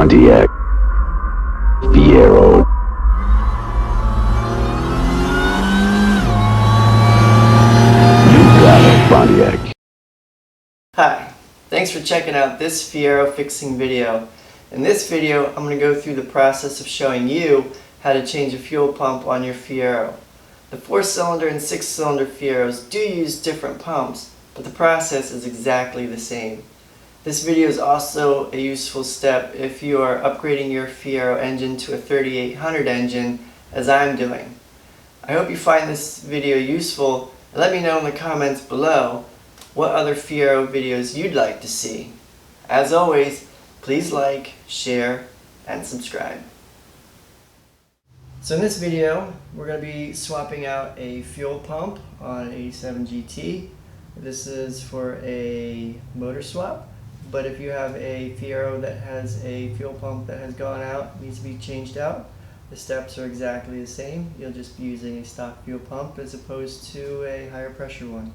Pontiac Fiero. You got a Pontiac. Hi, thanks for checking out this Fiero fixing video. In this video, I'm going to go through the process of showing you how to change a fuel pump on your Fiero. The 4-cylinder and 6-cylinder Fieros do use different pumps, but the process is exactly the same. This video is also a useful step if you are upgrading your Fiero engine to a 3800 engine, as I'm doing. I hope you find this video useful, and let me know in the comments below what other Fiero videos you'd like to see. As always, please like, share, and subscribe. So in this video, we're going to be swapping out a fuel pump on an 87 GT. This is for a motor swap, but if you have a Fiero that has a fuel pump that has gone out, needs to be changed out, the steps are exactly the same. You'll just be using a stock fuel pump as opposed to a higher pressure one.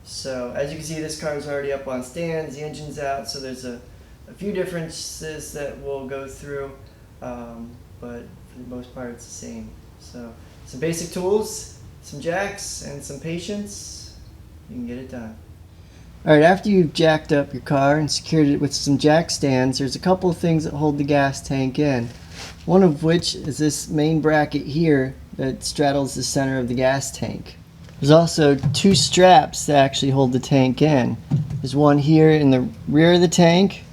So as you can see, this car is already up on stands, the engine's out, so there's a few differences that we'll go through, but for the most part it's the same. So some basic tools, some jacks, and some patience, you can get it done. Alright, after you've jacked up your car and secured it with some jack stands, there's a couple of things that hold the gas tank in. One of which is this main bracket here that straddles the center of the gas tank. There's also two straps that actually hold the tank in. There's one here in the rear of the tank,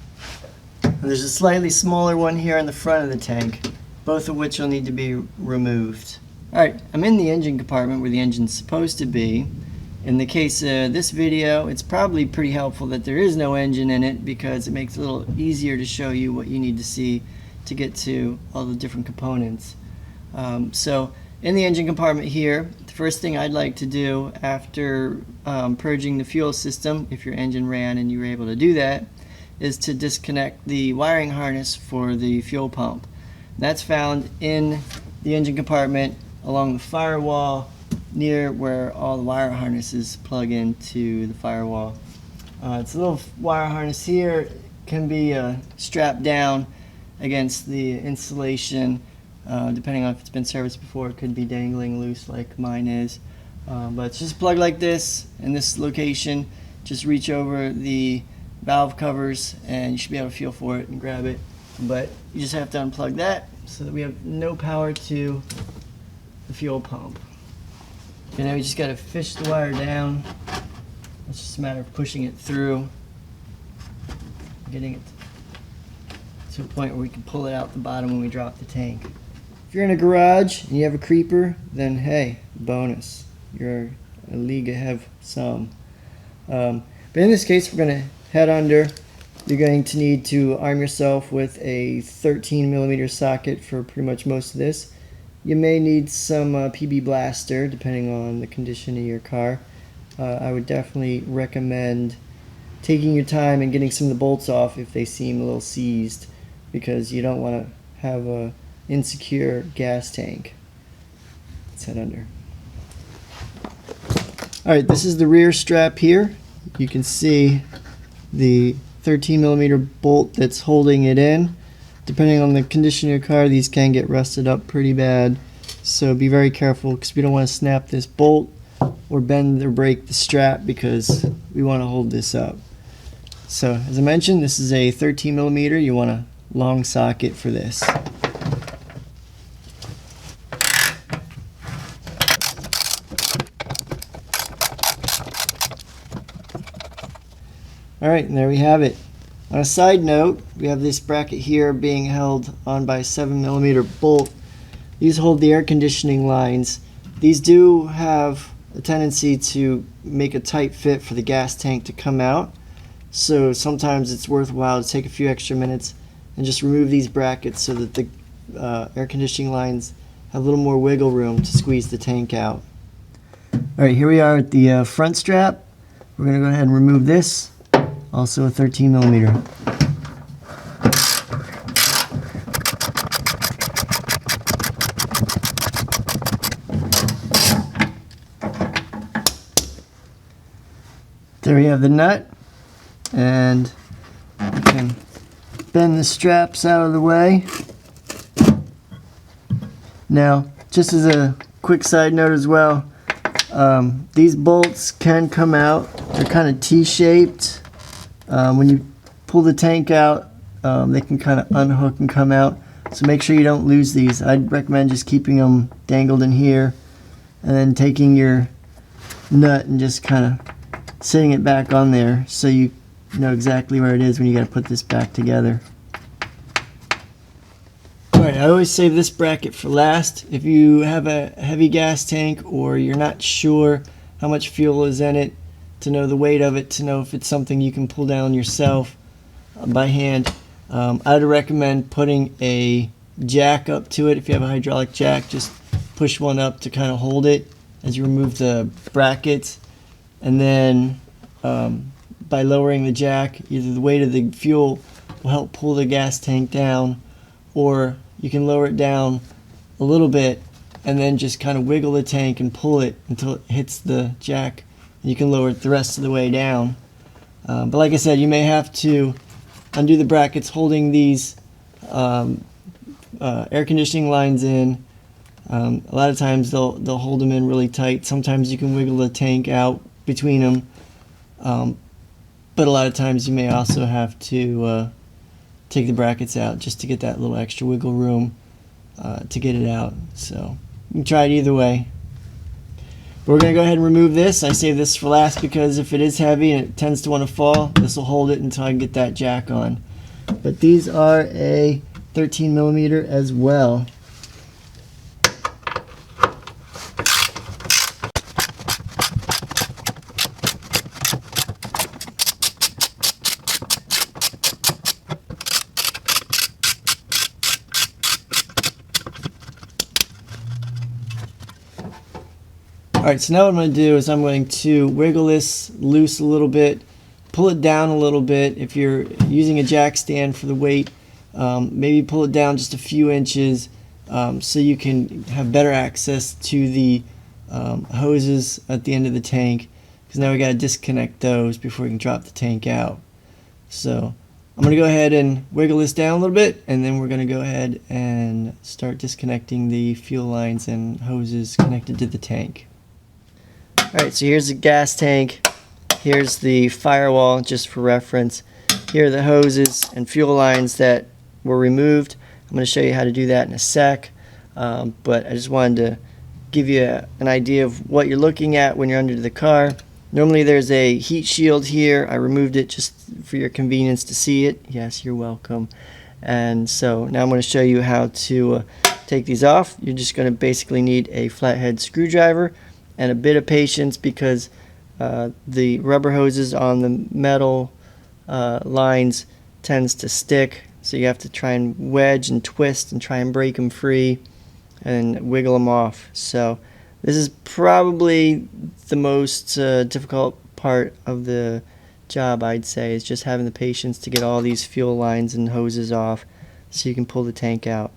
and there's a slightly smaller one here in the front of the tank, both of which will need to be removed. Alright, I'm in the engine compartment where the engine's supposed to be. In the case of this video, it's probably pretty helpful that there is no engine in it because it makes it a little easier to show you what you need to see to get to all the different components. So in the engine compartment here, the first thing I'd like to do after purging the fuel system, if your engine ran and you were able to do that, is to disconnect the wiring harness for the fuel pump. That's found in the engine compartment along the firewall near where all the wire harnesses plug into the firewall. It's a little wire harness here. It can be strapped down against the insulation. Depending on if it's been serviced before, it could be dangling loose like mine is. But it's just plugged like this in this location. Just reach over the valve covers and you should be able to feel for it and grab it. But you just have to unplug that so that we have no power to the fuel pump. And now we just got to fish the wire down. It's just a matter of pushing it through, getting it to a point where we can pull it out the bottom when we drop the tank. If you're in a garage and you have a creeper, then hey, bonus. You're a league ahead of some. But in this case, we're going to head under. You're going to need to arm yourself with a 13mm socket for pretty much most of this. You may need some PB blaster depending on the condition of your car. I would definitely recommend taking your time and getting some of the bolts off if they seem a little seized, because you don't want to have a insecure gas tank. Let's head under. Alright, this is the rear strap here. You can see the 13mm bolt that's holding it in. Depending on the condition of your car, these can get rusted up pretty bad. So be very careful because we don't want to snap this bolt or bend or break the strap because we want to hold this up. So as I mentioned, this is a 13mm. You want a long socket for this. Alright, and there we have it. On a side note, we have this bracket here being held on by a 7mm bolt. These hold the air conditioning lines. These do have a tendency to make a tight fit for the gas tank to come out. So sometimes it's worthwhile to take a few extra minutes and just remove these brackets so that the air conditioning lines have a little more wiggle room to squeeze the tank out. Alright, here we are at the front strap. We're going to go ahead and remove this. Also a 13mm. There we have the nut, and you can bend the straps out of the way. Now, just as a quick side note as well, these bolts can come out. They're kind of T-shaped. When you pull the tank out, they can kind of unhook and come out. So make sure you don't lose these. I'd recommend just keeping them dangled in here and then taking your nut and just kind of setting it back on there so you know exactly where it is when you got to put this back together. Alright, I always save this bracket for last. If you have a heavy gas tank or you're not sure how much fuel is in it, to know the weight of it, to know if it's something you can pull down yourself by hand, I'd recommend putting a jack up to it. If you have a hydraulic jack, just push one up to kind of hold it as you remove the brackets, and then by lowering the jack, either the weight of the fuel will help pull the gas tank down, or you can lower it down a little bit and then just kind of wiggle the tank and pull it until it hits the jack, and you can lower it the rest of the way down. But like I said, you may have to undo the brackets holding these air conditioning lines in. A lot of times they'll hold them in really tight. Sometimes you can wiggle the tank out between them, but a lot of times you may also have to take the brackets out just to get that little extra wiggle room to get it out. So you can try it either way. But we're going to go ahead and remove this. I save this for last because if it is heavy and it tends to want to fall, this will hold it until I can get that jack on. But these are a 13mm as well. Alright, so now what I'm going to do is I'm going to wiggle this loose a little bit, pull it down a little bit. If you're using a jack stand for the weight, maybe pull it down just a few inches so you can have better access to the hoses at the end of the tank, because now we got to disconnect those before we can drop the tank out. So I'm going to go ahead and wiggle this down a little bit, and then we're going to go ahead and start disconnecting the fuel lines and hoses connected to the tank. Alright, so here's the gas tank, here's the firewall just for reference, here are the hoses and fuel lines that were removed. I'm going to show you how to do that in a sec, but I just wanted to give you an idea of what you're looking at when you're under the car. Normally there's a heat shield here. I removed it just for your convenience to see it. Yes, you're welcome. And so now I'm going to show you how to take these off. You're just going to basically need a flathead screwdriver and a bit of patience, because the rubber hoses on the metal lines tends to stick, so you have to try and wedge and twist and try and break them free and wiggle them off. So this is probably the most difficult part of the job, I'd say, is just having the patience to get all these fuel lines and hoses off so you can pull the tank out.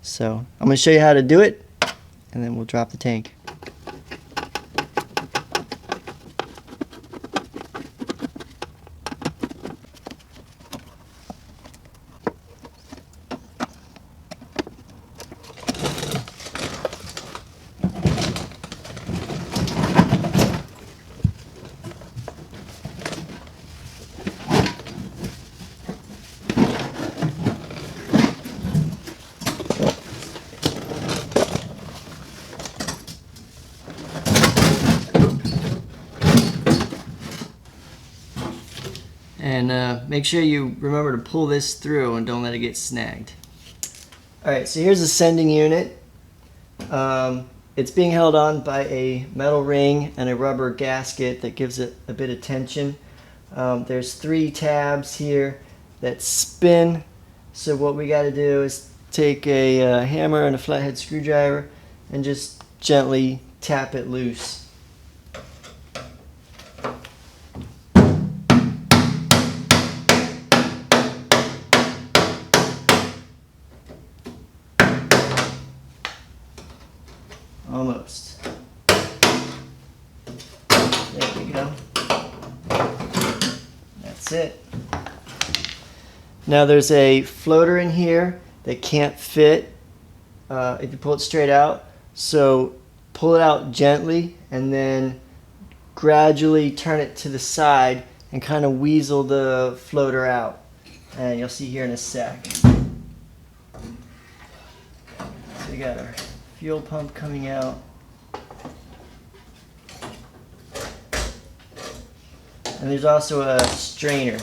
So I'm going to show you how to do it, and then we'll drop the tank. And make sure you remember to pull this through and don't let it get snagged. Alright, so here's the sending unit. It's being held on by a metal ring and a rubber gasket that gives it a bit of tension. There's 3 tabs here that spin. So what we got to do is take a hammer and a flathead screwdriver and just gently tap it loose. Almost. There we go. That's it. Now there's a floater in here that can't fit if you pull it straight out. So pull it out gently and then gradually turn it to the side and kind of weasel the floater out. And you'll see here in a sec. So we got our fuel pump coming out. And there's also a strainer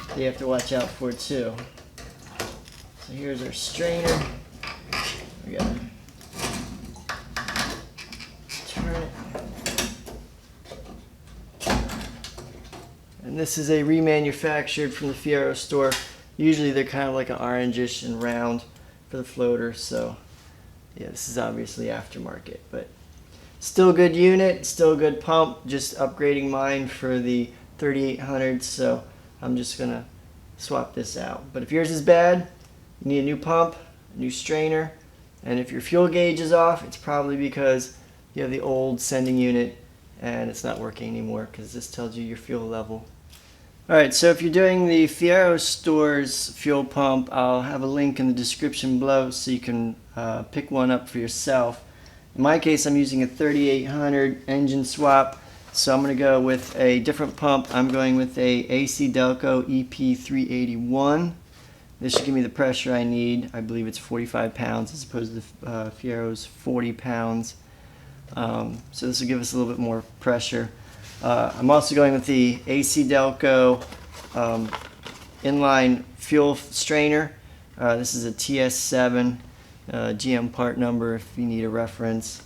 that you have to watch out for too. So here's our strainer. We gotta turn it. And this is a remanufactured from the Fiero store. Usually they're kind of like an orangish and round for the floater. So yeah, this is obviously aftermarket, but still a good unit, still a good pump. Just upgrading mine for the 3800, so I'm just gonna swap this out. But if yours is bad, you need a new pump, a new strainer, and if your fuel gauge is off, it's probably because you have the old sending unit and it's not working anymore, because this tells you your fuel level. Alright, so if you're doing the Fiero store's fuel pump, I'll have a link in the description below so you can pick one up for yourself. In my case, I'm using a 3800 engine swap, so I'm going to go with a different pump. I'm going with a AC Delco EP381. This should give me the pressure I need. I believe it's 45 pounds as opposed to the Fiero's 40 pounds. So this will give us a little bit more pressure. I'm also going with the AC Delco inline fuel strainer. This is a TS7 GM part number if you need a reference.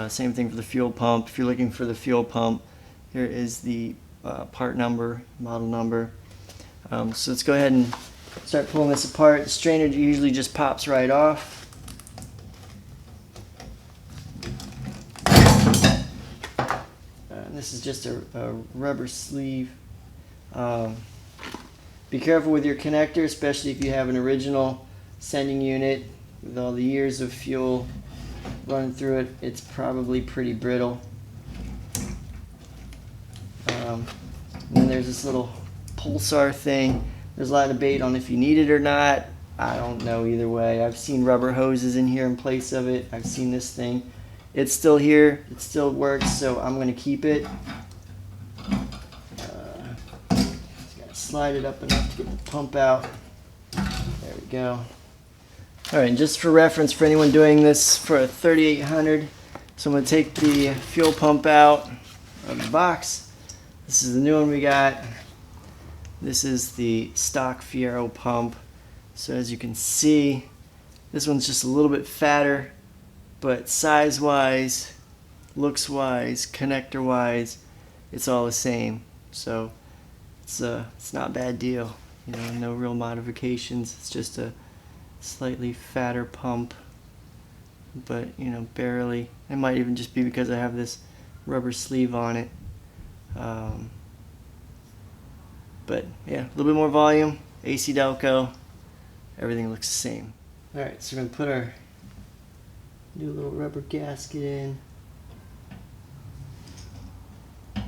Same thing for the fuel pump. If you're looking for the fuel pump, here is the part number, model number. So let's go ahead and start pulling this apart. The strainer usually just pops right off. This is just a rubber sleeve. Be careful with your connector, especially if you have an original sending unit with all the years of fuel running through it. It's probably pretty brittle. And then there's this little pulsar thing. There's a lot of debate on if you need it or not. I don't know either way. I've seen rubber hoses in here in place of it. I've seen this thing. It's still here. It still works, so I'm going to keep it. Just got to slide it up enough to get the pump out. There we go. Alright, and just for reference for anyone doing this for a 3800, so I'm going to take the fuel pump out of the box. This is the new one we got. This is the stock Fiero pump. So as you can see, this one's just a little bit fatter, but size-wise, looks-wise, connector-wise, it's all the same. So it's not a bad deal. You know, no real modifications. It's just a slightly fatter pump, but you know, barely. It might even just be because I have this rubber sleeve on it. But yeah, a little bit more volume. AC Delco. Everything looks the same. Alright, so we're going to put our new little rubber gasket in. Then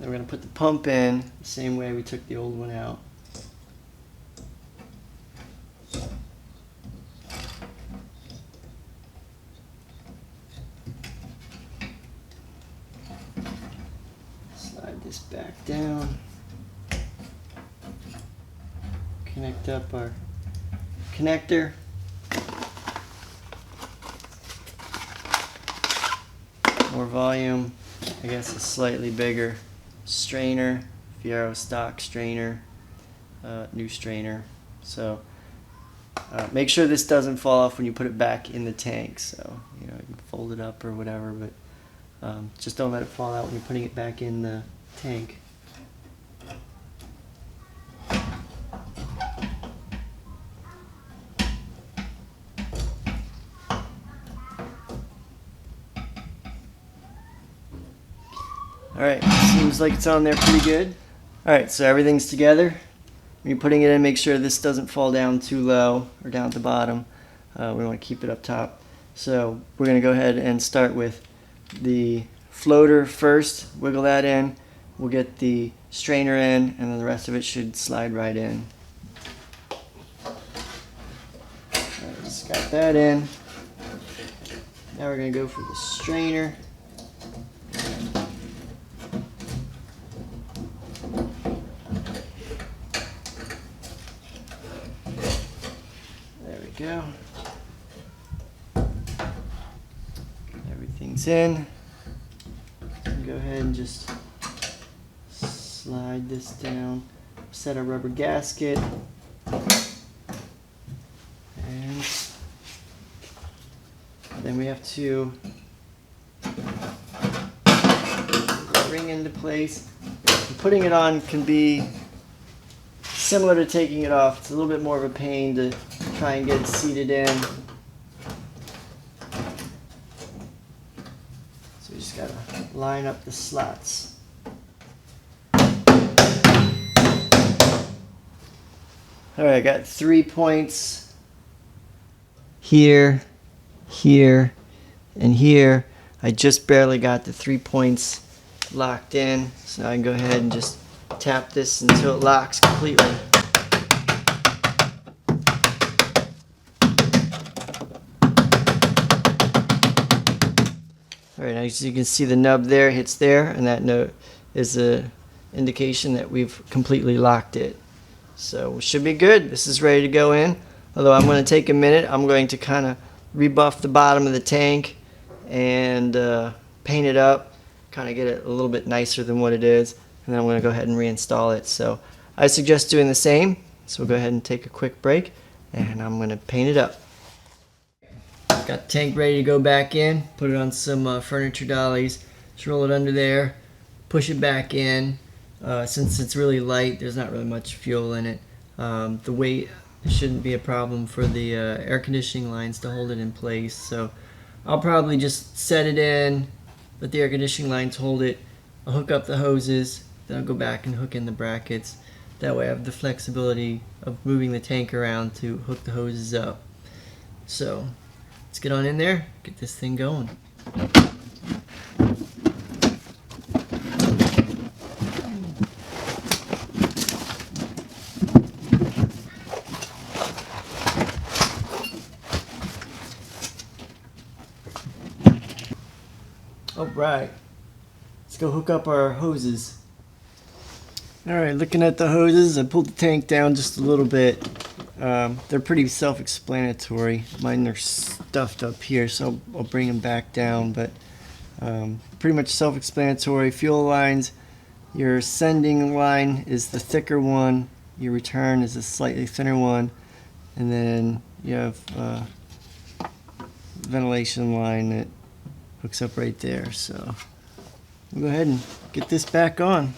we're going to put the pump in the same way we took the old one out. Slide this back down. Connect up our connector. More volume. I guess a slightly bigger strainer. Fiero stock strainer. New strainer. So make sure this doesn't fall off when you put it back in the tank. So you know, you can fold it up or whatever, but just don't let it fall out when you're putting it back in the tank. Alright, seems like it's on there pretty good. Alright, so everything's together. When you're putting it in, make sure this doesn't fall down too low or down at the bottom. We want to keep it up top. So we're going to go ahead and start with the floater first. Wiggle that in. we'll get the strainer in, and then the rest of it should slide right in. Alright, just got that in. Now we're going to go for the strainer. There we go. Everything's in. Go ahead and just slide this down. Set our rubber gasket. And then we have to bring into place. And putting it on can be similar to taking it off. It's a little bit more of a pain to try and get it seated in. So we just gotta line up the slots. Alright, I got 3 points here, here, and here. I just barely got the 3 points locked in, so now I can go ahead and just tap this until it locks completely. Alright, as you can see, the nub there hits there, and that note is an indication that we've completely locked it. So we should be good. This is ready to go in. Although I'm going to take a minute, I'm going to kind of rebuff the bottom of the tank and paint it up, kind of get it a little bit nicer than what it is, and then I'm going to go ahead and reinstall it. So I suggest doing the same. So we'll go ahead and take a quick break, and I'm going to paint it up. Got the tank ready to go back in. Put it on some furniture dollies. Just roll it under there. Push it back in. Since it's really light, there's not really much fuel in it. The weight shouldn't be a problem for the air conditioning lines to hold it in place. So I'll probably just set it in, let the air conditioning lines hold it. I'll hook up the hoses, then I'll go back and hook in the brackets. That way I have the flexibility of moving the tank around to hook the hoses up. So let's get on in there, get this thing going. Alright, let's go hook up our hoses. Alright, looking at the hoses, I pulled the tank down just a little bit. They're pretty self-explanatory. Mine are stuffed up here, so I'll bring them back down, but pretty much self-explanatory. Fuel lines, your sending line is the thicker one, your return is a slightly thinner one, and then you have a ventilation line that hooks up right there. So we'll go ahead and get this back on.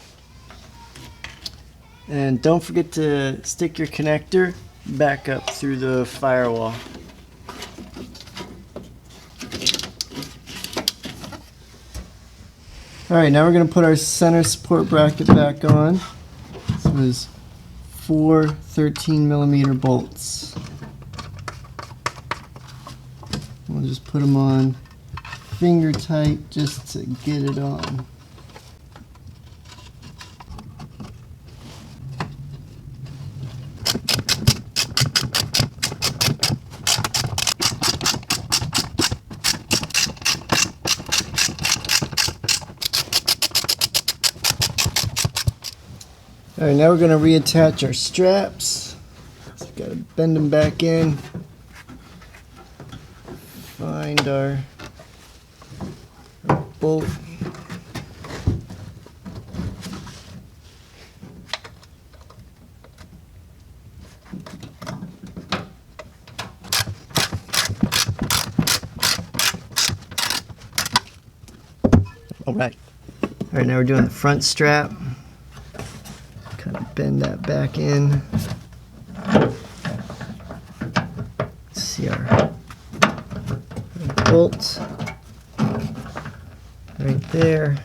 And don't forget to stick your connector back up through the firewall. Alright, now we're going to put our center support bracket back on. This was 4 13mm bolts. We'll just put them on finger tight just to get it on. Alright, now we're going to reattach our straps. So we've got to bend them back in. Find our bolt. Alright, now we're doing the front strap. Kind of bend that back in. Let's see our bolt right there.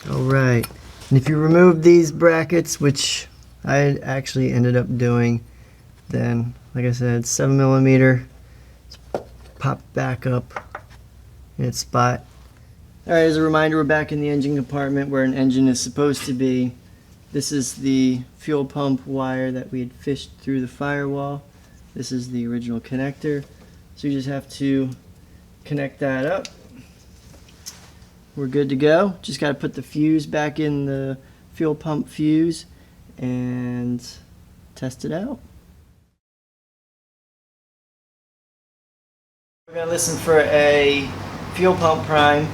Alright, and if you remove these brackets, which I actually ended up doing then, like I said, 7mm. Pop back up in its spot. Alright, as a reminder, we're back in the engine compartment where an engine is supposed to be. This is the fuel pump wire that we had fished through the firewall. This is the original connector. So you just have to connect that up. We're good to go. Just got to put the fuse back in the fuel pump fuse and test it out. We're going to listen for a fuel pump prime.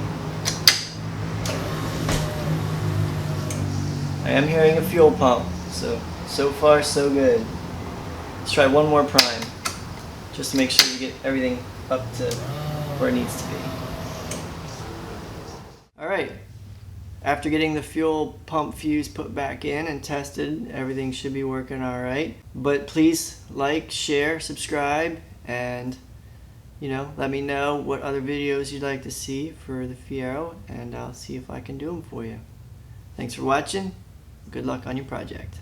I am hearing a fuel pump, so far so good. Let's try one more prime, just to make sure we get everything up to where it needs to be. Alright, after getting the fuel pump fuse put back in and tested, everything should be working alright. But please like, share, subscribe, and let me know what other videos you'd like to see for the Fiero, and I'll see if I can do them for you. Thanks for watching. Good luck on your project.